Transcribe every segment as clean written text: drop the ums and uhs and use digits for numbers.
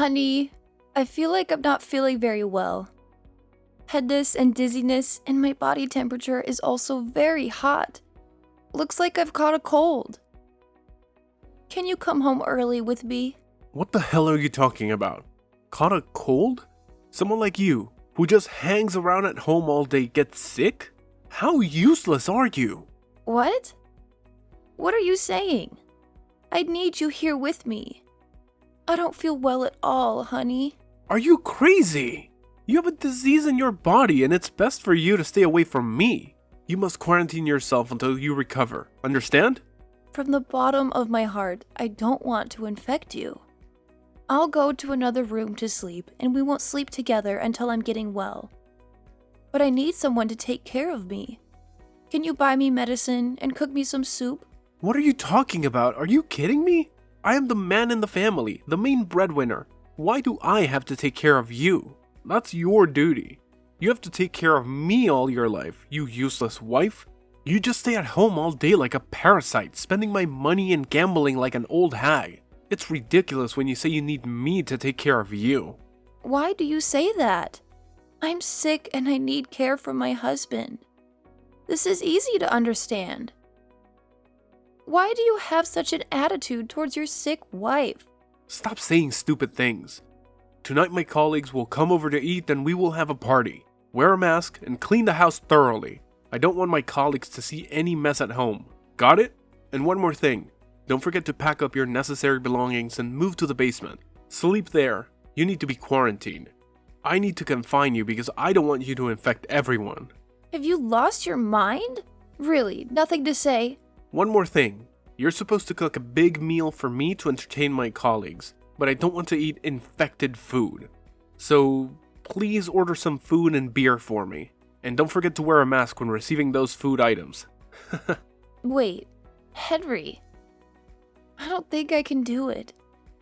Honey, I feel like I'm not feeling very well. Headache and dizziness, and my body temperature is also very hot. Looks like I've caught a cold. Can you come home early with me? What the hell are you talking about? Caught a cold? Someone like you, who just hangs around at home all day, gets sick? How useless are you? What? What are you saying? I need you here with me. I don't feel well at all, honey. Are you crazy? You have a disease in your body and it's best for you to stay away from me. You must quarantine yourself until you recover. Understand? From the bottom of my heart, I don't want to infect you. I'll go to another room to sleep and we won't sleep together until I'm getting well. But I need someone to take care of me. Can you buy me medicine and cook me some soup? What are you talking about? Are you kidding me? I am the man in the family, the main breadwinner. Why do I have to take care of you? That's your duty. You have to take care of me all your life, you useless wife. You just stay at home all day like a parasite, spending my money and gambling like an old hag. It's ridiculous when you say you need me to take care of you. Why do you say that? I'm sick and I need care from my husband. This is easy to understand. Why do you have such an attitude towards your sick wife? Stop saying stupid things. Tonight my colleagues will come over to eat and we will have a party. Wear a mask and clean the house thoroughly. I don't want my colleagues to see any mess at home. Got it? And one more thing. Don't forget to pack up your necessary belongings and move to the basement. Sleep there. You need to be quarantined. I need to confine you because I don't want you to infect everyone. Have you lost your mind? Really, nothing to say? One more thing. You're supposed to cook a big meal for me to entertain my colleagues, but I don't want to eat infected food. So please order some food and beer for me. And don't forget to wear a mask when receiving those food items. Wait, Henry. I don't think I can do it.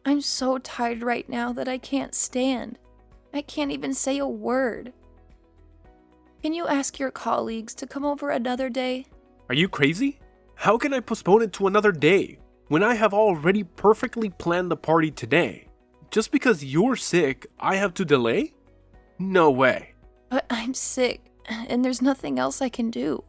I'm so tired right now that I can't stand. I can't even say a word. Can you ask your colleagues to come over another day? Are you crazy? How can I postpone it to another day when I have already perfectly planned the party today? Just because you're sick, I have to delay? No way. But I'm sick, and there's nothing else I can do.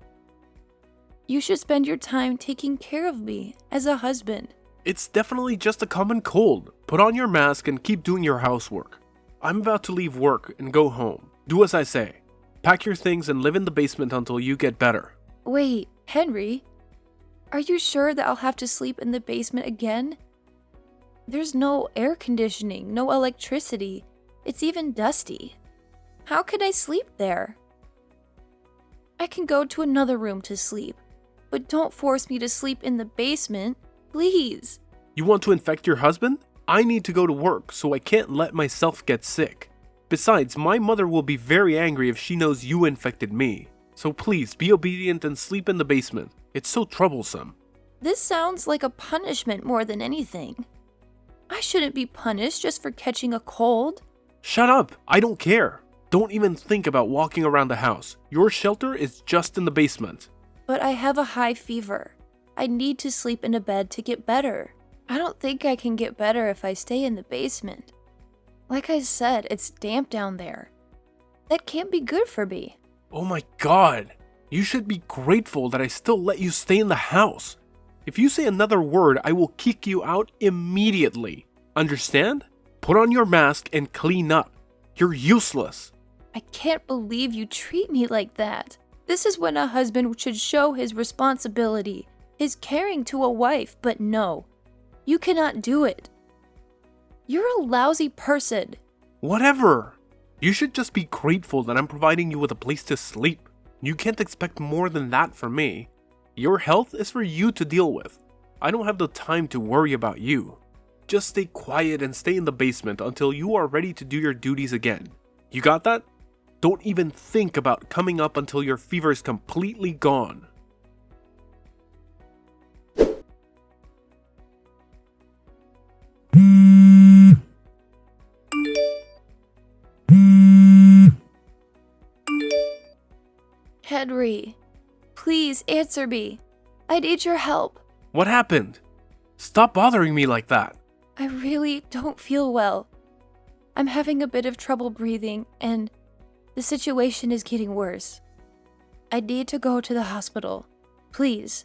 You should spend your time taking care of me as a husband. It's definitely just a common cold. Put on your mask and keep doing your housework. I'm about to leave work and go home. Do as I say. Pack your things and live in the basement until you get better. Wait, Henry? Are you sure that I'll have to sleep in the basement again? There's no air conditioning, no electricity. It's even dusty. How can I sleep there? I can go to another room to sleep, but don't force me to sleep in the basement, please. You want to infect your husband? I need to go to work, so I can't let myself get sick. Besides, my mother will be very angry if she knows you infected me. So please, be obedient and sleep in the basement. It's so troublesome. This sounds like a punishment more than anything. I shouldn't be punished just for catching a cold. Shut up! I don't care. Don't even think about walking around the house. Your shelter is just in the basement. But I have a high fever. I need to sleep in a bed to get better. I don't think I can get better if I stay in the basement. Like I said, it's damp down there. That can't be good for me. Oh my god! You should be grateful that I still let you stay in the house. If you say another word, I will kick you out immediately. Understand? Put on your mask and clean up. You're useless. I can't believe you treat me like that. This is when a husband should show his responsibility, his caring to a wife, but no. You cannot do it. You're a lousy person. Whatever. You should just be grateful that I'm providing you with a place to sleep. You can't expect more than that from me. Your health is for you to deal with. I don't have the time to worry about you. Just stay quiet and stay in the basement until you are ready to do your duties again. You got that? Don't even think about coming up until your fever is completely gone. Henry, please answer me. I need your help. What happened? Stop bothering me like that. I really don't feel well. I'm having a bit of trouble breathing, and the situation is getting worse. I need to go to the hospital. Please,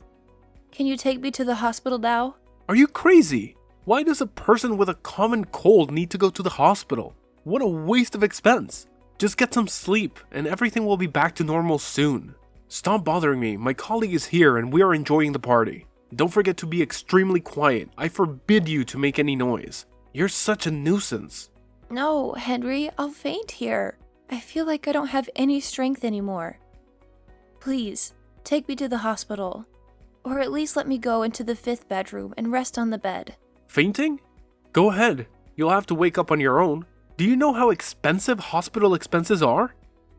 can you take me to the hospital now? Are you crazy? Why does a person with a common cold need to go to the hospital? What a waste of expense. Just get some sleep and everything will be back to normal soon. Stop bothering me. My colleague is here and we are enjoying the party. Don't forget to be extremely quiet. I forbid you to make any noise. You're such a nuisance. No, Henry, I'll faint here. I feel like I don't have any strength anymore. Please, take me to the hospital. Or at least let me go into the 5th bedroom and rest on the bed. Fainting? Go ahead. You'll have to wake up on your own. Do you know how expensive hospital expenses are?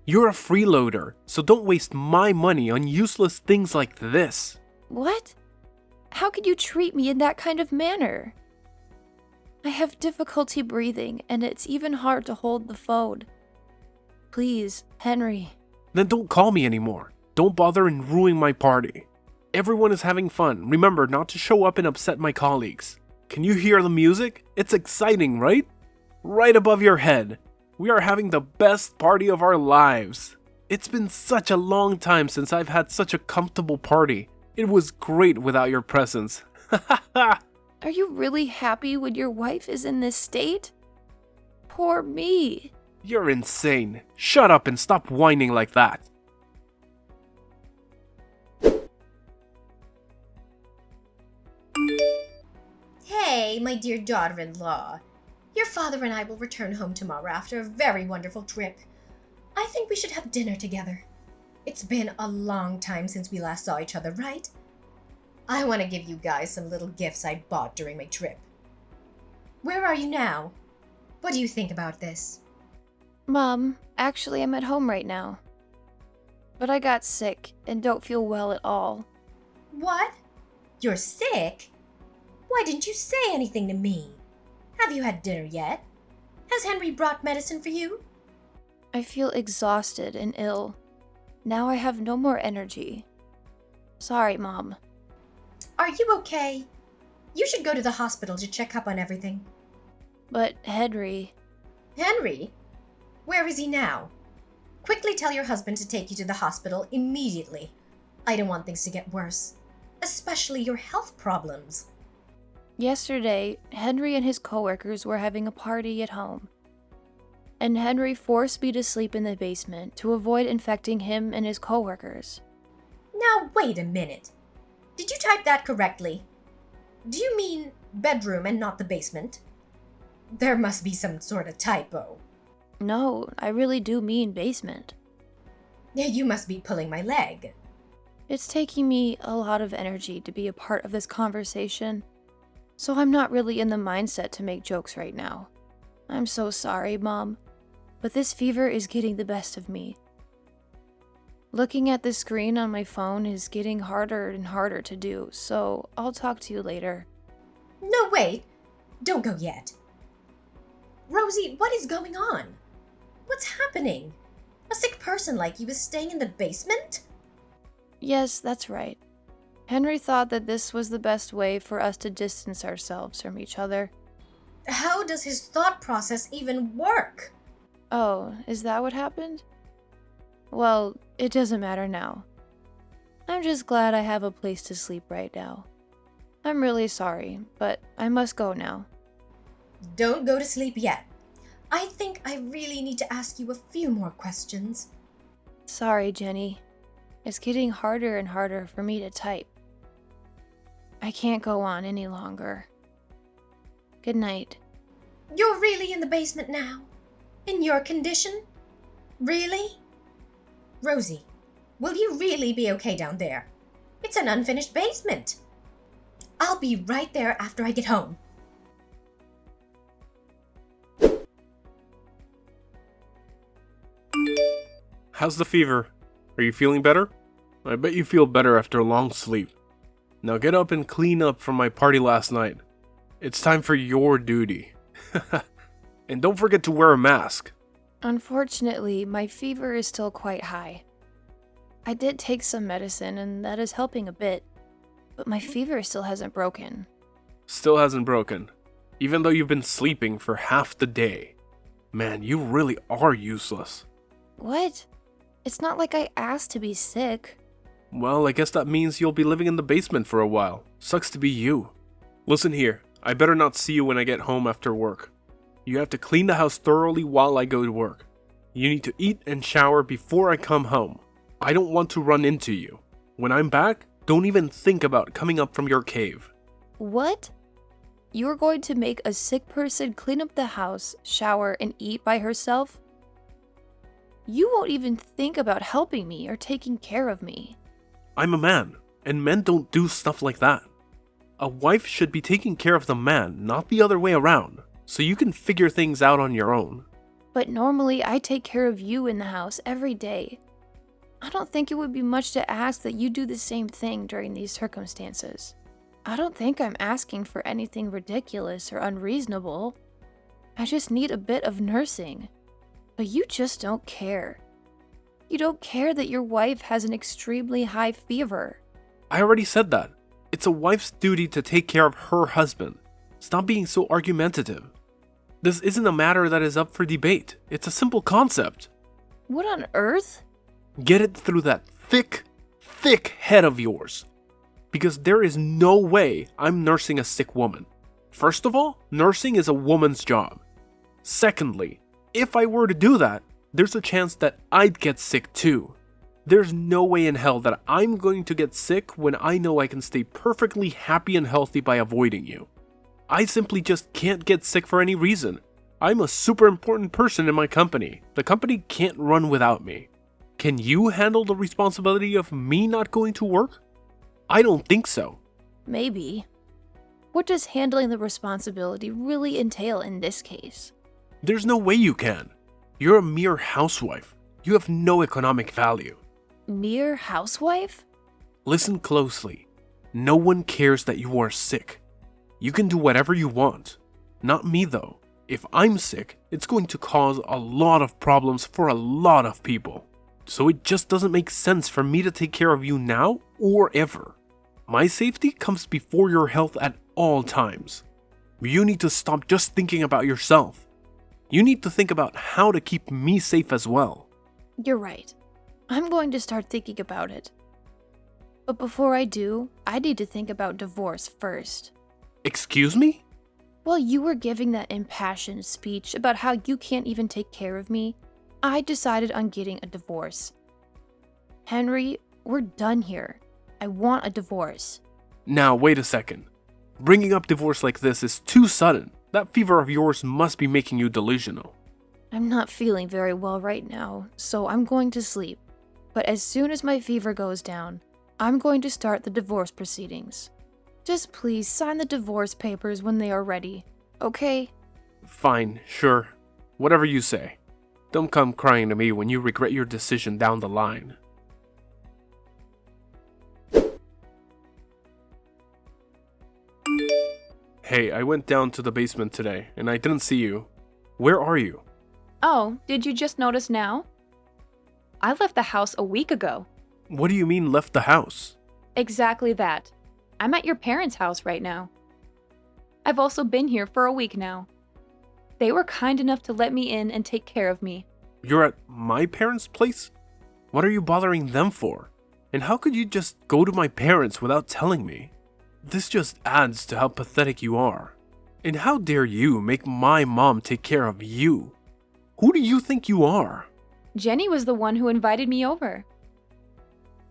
You're a freeloader, so don't waste my money on useless things like this. What? How could you treat me in that kind of manner? I have difficulty breathing, and it's even hard to hold the phone. Please, Henry. Then don't call me anymore. Don't bother and ruin my party. Everyone is having fun. Remember not to show up and upset my colleagues. Can you hear the music? It's exciting, right? Right above your head. We are having the best party of our lives. It's been such a long time since I've had such a comfortable party. It was great without your presence. Are you really happy when your wife is in this state? Poor me. You're insane. Shut up and stop whining like that. Hey, my dear daughter-in-law. Your father and I will return home tomorrow after a very wonderful trip. I think we should have dinner together. It's been a long time since we last saw each other, right? I want to give you guys some little gifts I bought during my trip. Where are you now? What do you think about this? Mom, actually I'm at home right now. But I got sick and don't feel well at all. What? You're sick? Why didn't you say anything to me? Have you had dinner yet? Has Henry brought medicine for you? I feel exhausted and ill. Now I have no more energy. Sorry, Mom. Are you okay? You should go to the hospital to check up on everything. But Henry... Henry? Where is he now? Quickly tell your husband to take you to the hospital immediately. I don't want things to get worse, especially your health problems. Yesterday, Henry and his coworkers were having a party at home. And Henry forced me to sleep in the basement to avoid infecting him and his coworkers. Now wait a minute. Did you type that correctly? Do you mean bedroom and not the basement? There must be some sort of typo. No, I really do mean basement. You must be pulling my leg. It's taking me a lot of energy to be a part of this conversation, so I'm not really in the mindset to make jokes right now. I'm so sorry, Mom, but this fever is getting the best of me. Looking at the screen on my phone is getting harder and harder to do, so I'll talk to you later. No, wait. Don't go yet. Rosie, what is going on? What's happening? A sick person like you is staying in the basement? Yes, that's right. Henry thought that this was the best way for us to distance ourselves from each other. How does his thought process even work? Oh, is that what happened? Well, it doesn't matter now. I'm just glad I have a place to sleep right now. I'm really sorry, but I must go now. Don't go to sleep yet. I think I really need to ask you a few more questions. Sorry, Jenny. It's getting harder and harder for me to type. I can't go on any longer. Good night. You're really in the basement now? In your condition? Really? Rosie, will you really be okay down there? It's an unfinished basement. I'll be right there after I get home. How's the fever? Are you feeling better? I bet you feel better after a long sleep. Now get up and clean up from my party last night. It's time for your duty. And don't forget to wear a mask. Unfortunately, my fever is still quite high. I did take some medicine and that is helping a bit, but my fever still hasn't broken. Still hasn't broken, even though you've been sleeping for half the day. Man, you really are useless. What? It's not like I asked to be sick. Well, I guess that means you'll be living in the basement for a while. Sucks to be you. Listen here, I better not see you when I get home after work. You have to clean the house thoroughly while I go to work. You need to eat and shower before I come home. I don't want to run into you. When I'm back, don't even think about coming up from your cave. What? You're going to make a sick person clean up the house, shower, and eat by herself? You won't even think about helping me or taking care of me. I'm a man, and men don't do stuff like that. A wife should be taking care of the man, not the other way around, so you can figure things out on your own. But normally I take care of you in the house every day. I don't think it would be much to ask that you do the same thing during these circumstances. I don't think I'm asking for anything ridiculous or unreasonable. I just need a bit of nursing. But you just don't care. You don't care that your wife has an extremely high fever. I already said that. It's a wife's duty to take care of her husband. Stop being so argumentative. This isn't a matter that is up for debate. It's a simple concept. What on earth? Get it through that thick head of yours. Because there is no way I'm nursing a sick woman. First of all, nursing is a woman's job. Secondly, if I were to do that, there's a chance that I'd get sick too. There's no way in hell that I'm going to get sick when I know I can stay perfectly happy and healthy by avoiding you. I simply just can't get sick for any reason. I'm a super important person in my company. The company can't run without me. Can you handle the responsibility of me not going to work? I don't think so. Maybe. What does handling the responsibility really entail in this case? There's no way you can. You're a mere housewife. You have no economic value. Mere housewife? Listen closely. No one cares that you are sick. You can do whatever you want. Not me though. If I'm sick, it's going to cause a lot of problems for a lot of people. So it just doesn't make sense for me to take care of you now or ever. My safety comes before your health at all times. You need to stop just thinking about yourself. You need to think about how to keep me safe as well. You're right. I'm going to start thinking about it. But before I do, I need to think about divorce first. Excuse me? While you were giving that impassioned speech about how you can't even take care of me, I decided on getting a divorce. Henry, we're done here. I want a divorce. Now, wait a second. Bringing up divorce like this is too sudden. That fever of yours must be making you delusional. I'm not feeling very well right now, so I'm going to sleep. But as soon as my fever goes down, I'm going to start the divorce proceedings. Just please sign the divorce papers when they are ready, okay? Fine, sure. Whatever you say. Don't come crying to me when you regret your decision down the line. Hey, I went down to the basement today, and I didn't see you. Where are you? Oh, did you just notice now? I left the house a week ago. What do you mean left the house? Exactly that. I'm at your parents' house right now. I've also been here for a week now. They were kind enough to let me in and take care of me. You're at my parents' place? What are you bothering them for? And how could you just go to my parents without telling me? This just adds to how pathetic you are. And how dare you make my mom take care of you? Who do you think you are? Jenny was the one who invited me over.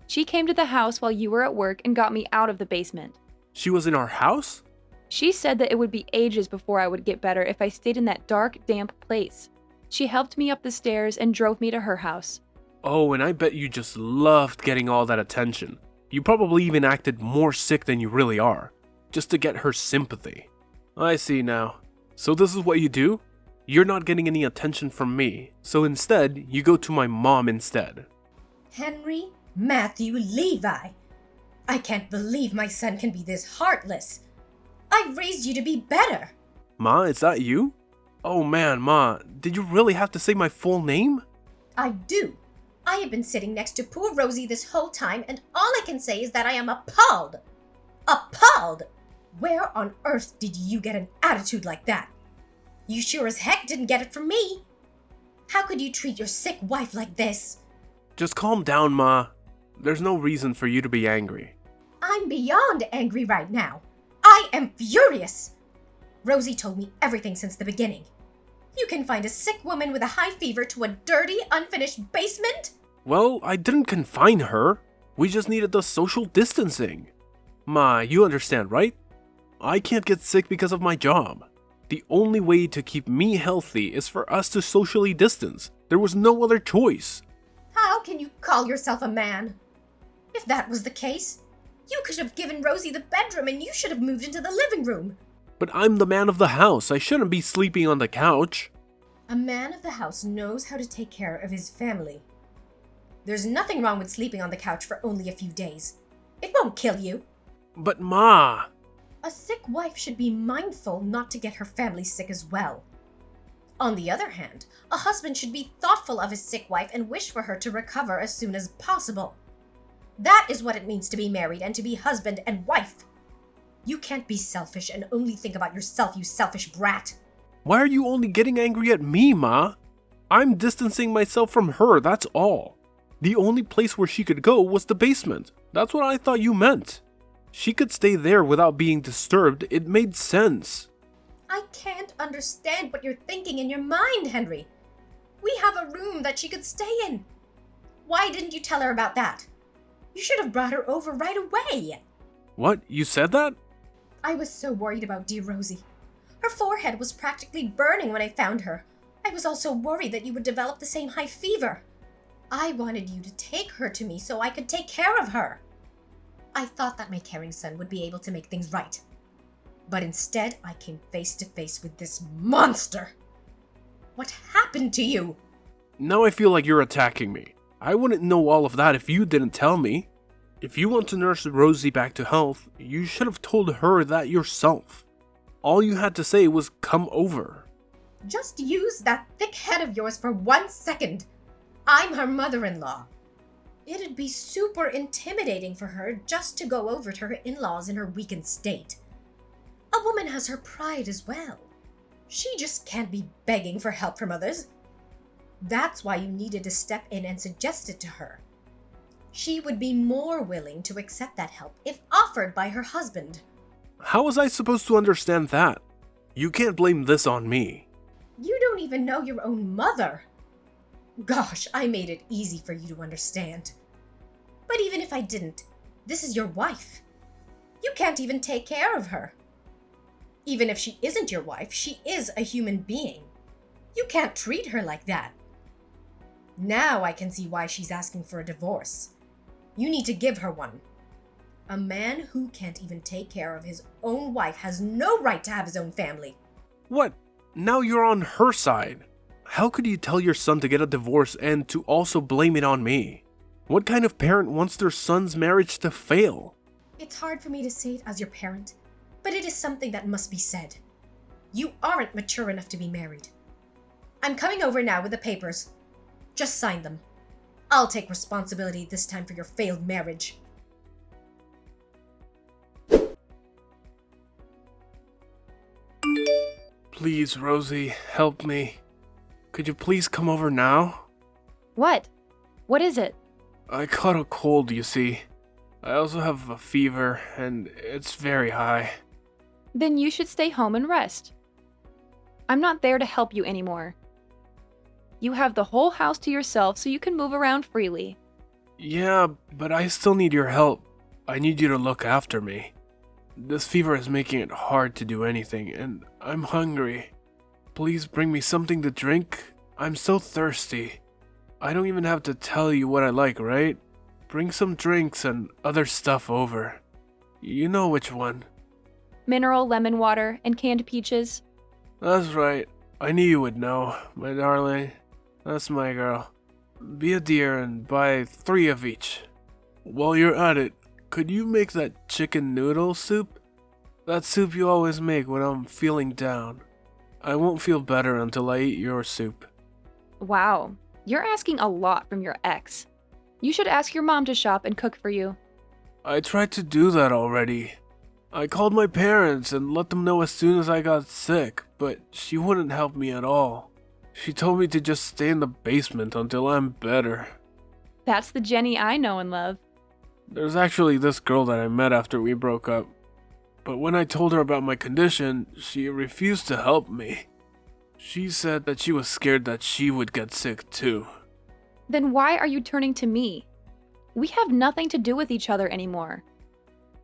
She came to the house while you were at work and got me out of the basement. She was in our house? She said that it would be ages before I would get better if I stayed in that dark, damp place. She helped me up the stairs and drove me to her house. Oh, and I bet you just loved getting all that attention. You probably even acted more sick than you really are, just to get her sympathy. I see now. So this is what you do? You're not getting any attention from me, so instead, you go to my mom instead. Henry Matthew Levi. I can't believe my son can be this heartless. I raised you to be better. Ma, is that you? Oh man, Ma, did you really have to say my full name? I do. I have been sitting next to poor Rosie this whole time, and all I can say is that I am appalled. Appalled! Where on earth did you get an attitude like that? You sure as heck didn't get it from me. How could you treat your sick wife like this? Just calm down, Ma. There's no reason for you to be angry. I'm beyond angry right now. I am furious. Rosie told me everything since the beginning. You can find a sick woman with a high fever to a dirty, unfinished basement? Well, I didn't confine her. We just needed the social distancing. Ma, you understand, right? I can't get sick because of my job. The only way to keep me healthy is for us to socially distance. There was no other choice. How can you call yourself a man? If that was the case, you could have given Rosie the bedroom and you should have moved into the living room. But I'm the man of the house. I shouldn't be sleeping on the couch. A man of the house knows how to take care of his family. There's nothing wrong with sleeping on the couch for only a few days. It won't kill you. But Ma... A sick wife should be mindful not to get her family sick as well. On the other hand, a husband should be thoughtful of his sick wife and wish for her to recover as soon as possible. That is what it means to be married and to be husband and wife. You can't be selfish and only think about yourself, you selfish brat. Why are you only getting angry at me, Ma? I'm distancing myself from her, that's all. The only place where she could go was the basement. That's what I thought you meant. She could stay there without being disturbed. It made sense. I can't understand what you're thinking in your mind, Henry. We have a room that she could stay in. Why didn't you tell her about that? You should have brought her over right away. What? You said that? I was so worried about dear Rosie. Her forehead was practically burning when I found her. I was also worried that you would develop the same high fever. I wanted you to take her to me so I could take care of her. I thought that my caring son would be able to make things right. But instead, I came face to face with this monster. What happened to you? Now I feel like you're attacking me. I wouldn't know all of that if you didn't tell me. If you want to nurse Rosie back to health, you should have told her that yourself. All you had to say was come over. Just use that thick head of yours for 1 second. I'm her mother-in-law. It'd be super intimidating for her just to go over to her in-laws in her weakened state. A woman has her pride as well. She just can't be begging for help from others. That's why you needed to step in and suggest it to her. She would be more willing to accept that help if offered by her husband. How was I supposed to understand that? You can't blame this on me. You don't even know your own mother. Gosh, I made it easy for you to understand. But even if I didn't, this is your wife. You can't even take care of her. Even if she isn't your wife, she is a human being. You can't treat her like that. Now I can see why she's asking for a divorce. You need to give her one. A man who can't even take care of his own wife has no right to have his own family. What? Now you're on her side. How could you tell your son to get a divorce and to also blame it on me? What kind of parent wants their son's marriage to fail? It's hard for me to say it as your parent, but it is something that must be said. You aren't mature enough to be married. I'm coming over now with the papers. Just sign them. I'll take responsibility this time for your failed marriage. Please, Rosie, help me. Could you please come over now? What? What is it? I caught a cold, you see. I also have a fever, and it's very high. Then you should stay home and rest. I'm not there to help you anymore. You have the whole house to yourself so you can move around freely. Yeah, but I still need your help. I need you to look after me. This fever is making it hard to do anything, and I'm hungry. Please bring me something to drink. I'm so thirsty. I don't even have to tell you what I like, right? Bring some drinks and other stuff over. You know which one. Mineral lemon water and canned peaches. That's right. I knew you would know, my darling. That's my girl. Be a dear and buy 3 of each. While you're at it, could you make that chicken noodle soup? That soup you always make when I'm feeling down. I won't feel better until I eat your soup. Wow, you're asking a lot from your ex. You should ask your mom to shop and cook for you. I tried to do that already. I called my parents and let them know as soon as I got sick, but she wouldn't help me at all. She told me to just stay in the basement until I'm better. That's the Jenny I know and love. There's actually this girl that I met after we broke up. But when I told her about my condition, she refused to help me. She said that she was scared that she would get sick too. Then why are you turning to me? We have nothing to do with each other anymore.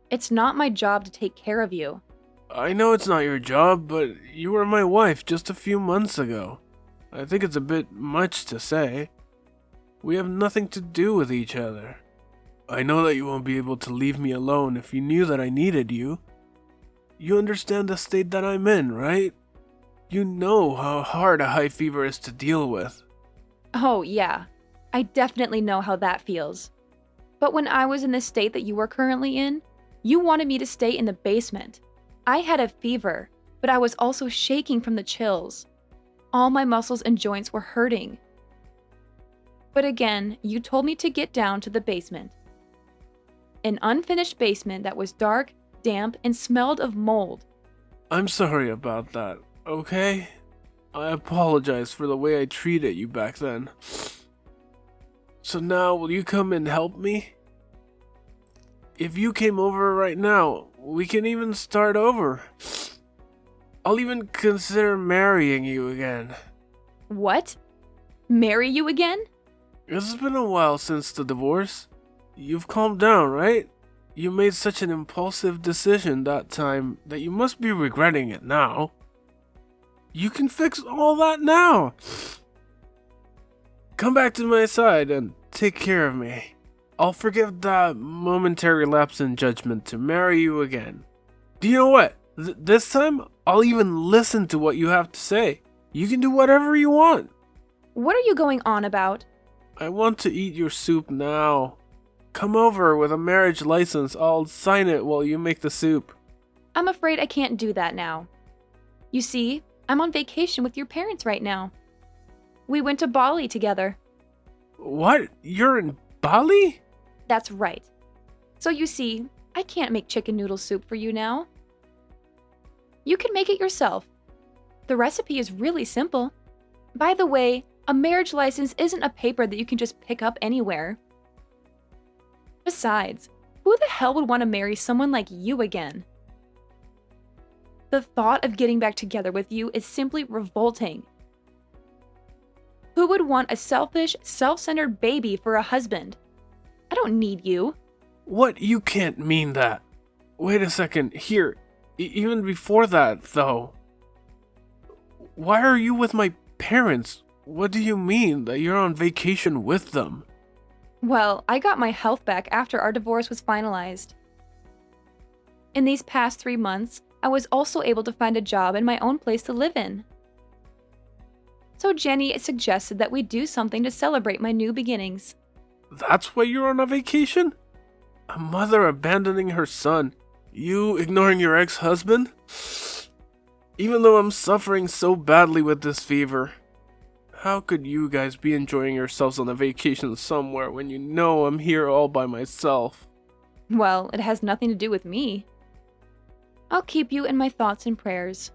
It's not my job to take care of you. I know it's not your job, but you were my wife just a few months ago. I think it's a bit much to say. We have nothing to do with each other. I know that you won't be able to leave me alone if you knew that I needed you. You understand the state that I'm in, right? You know how hard a high fever is to deal with. Oh, yeah. I definitely know how that feels. But when I was in the state that you are currently in, you wanted me to stay in the basement. I had a fever, but I was also shaking from the chills. All my muscles and joints were hurting. But again, you told me to get down to the basement. An unfinished basement that was dark, damp, and smelled of mold. I'm sorry about that, okay? I apologize for the way I treated you back then. So now, will you come and help me? If you came over right now, we can even start over. I'll even consider marrying you again. What? Marry you again? It's been a while since the divorce. You've calmed down, right? You made such an impulsive decision that time that you must be regretting it now. You can fix all that now. Come back to my side and take care of me. I'll forgive that momentary lapse in judgment to marry you again. Do you know what? This time, I'll even listen to what you have to say. You can do whatever you want. What are you going on about? I want to eat your soup now. Come over with a marriage license. I'll sign it while you make the soup. I'm afraid I can't do that now. You see, I'm on vacation with your parents right now. We went to Bali together. What? You're in Bali? That's right. So you see, I can't make chicken noodle soup for you now. You can make it yourself. The recipe is really simple. By the way, a marriage license isn't a paper that you can just pick up anywhere. Besides, who the hell would want to marry someone like you again? The thought of getting back together with you is simply revolting. Who would want a selfish, self-centered baby for a husband? I don't need you. What? You can't mean that. Wait a second. Here. Even before that, though. Why are you with my parents? What do you mean that you're on vacation with them? Well, I got my health back after our divorce was finalized. In these past 3 months, I was also able to find a job and my own place to live in. So Jenny suggested that we do something to celebrate my new beginnings. That's why you're on a vacation? A mother abandoning her son. You ignoring your ex-husband? Even though I'm suffering so badly with this fever. How could you guys be enjoying yourselves on a vacation somewhere when you know I'm here all by myself? Well, it has nothing to do with me. I'll keep you in my thoughts and prayers.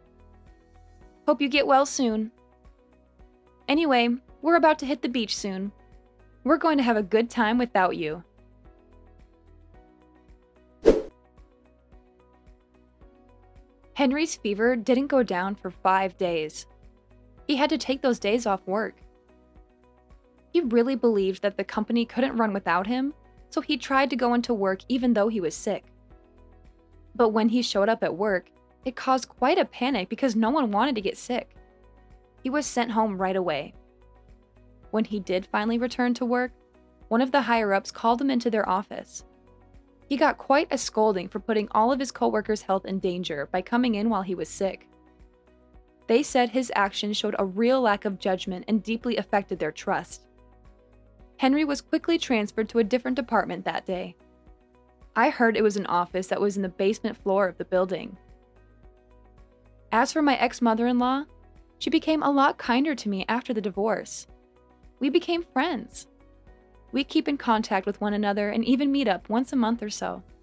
Hope you get well soon. Anyway, we're about to hit the beach soon. We're going to have a good time without you. Henry's fever didn't go down for 5 days. He had to take those days off work. He really believed that the company couldn't run without him, so he tried to go into work even though he was sick. But when he showed up at work, it caused quite a panic because no one wanted to get sick. He was sent home right away. When he did finally return to work, one of the higher-ups called him into their office. He got quite a scolding for putting all of his coworkers' health in danger by coming in while he was sick. They said his actions showed a real lack of judgment and deeply affected their trust. Henry was quickly transferred to a different department that day. I heard it was an office that was in the basement floor of the building. As for my ex-mother-in-law, she became a lot kinder to me after the divorce. We became friends. We keep in contact with one another and even meet up once a month or so.